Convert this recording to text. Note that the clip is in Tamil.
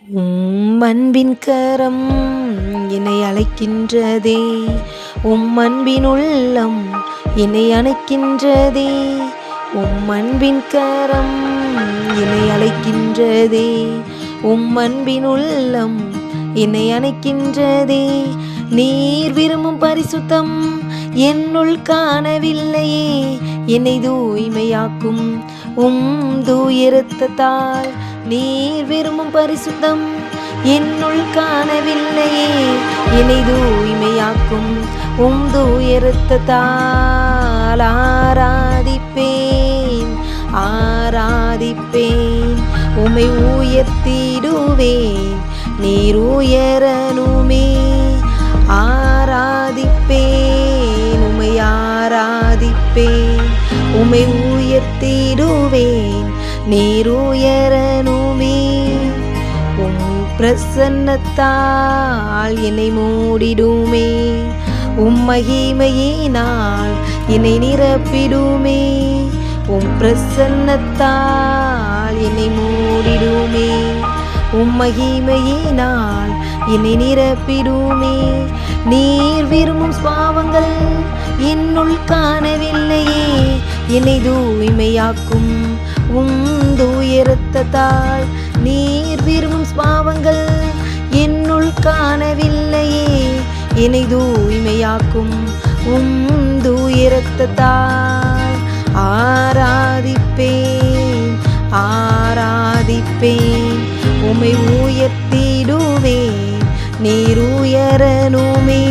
அன்பின் கரம் என்னை அழைக்கின்றதே, அன்பின் உள்ளம் என்னை அணைக்கின்றதே. அன்பின் கரம் என்னை அழைக்கின்றதே, அன்பின் உள்ளம் என்னை அணைக்கின்றதே. நீர் விரும்பும் பரிசுத்தம் என்னுள் காணவில்லையே, என்னை தூய்மையாக்கும் தூய இரத்தத்தால். நீர் விரும்பும் பரிசுத்தம் என்னுள் காணவில்லையே, என்னை தூய்மையாக்கும் தூய இரத்தத்தால். ஆராதிப்பேன் ஆராதிப்பேன், உம்மை உயர்த்திடுவேன், நீர் உயரணுமே. ஆராதிப்பேன் உம்மை ஆராதிப்பேன், உம்மை உயர்த்திடுவேன், நீர் உயரணுமே. பிரசன்னத்தால் என்னை மூடிடுமே, மகிமையினால் என்னை நிரப்பிடுமே. பிரசன்னத்தால் என்னை மூடிடுமே, மகிமையினால் என்னை நிரப்பிடுமே. நீர் விரும்பும் பாவங்கள் என்னுள் காணவில்லையே, என்னை தூய்மையாக்கும் தூய இரத்தத்தால். நீர் விரும்பும் பாவங்கள் என்னுள் காணவில்லையே, என்னை தூய்மையாக்கும் தூய இரத்தத்தால். ஆராதிப்பேன் ஆராதிப்பேன், உம்மை உயர்த்திடுவேன், நீர் உயரணுமே.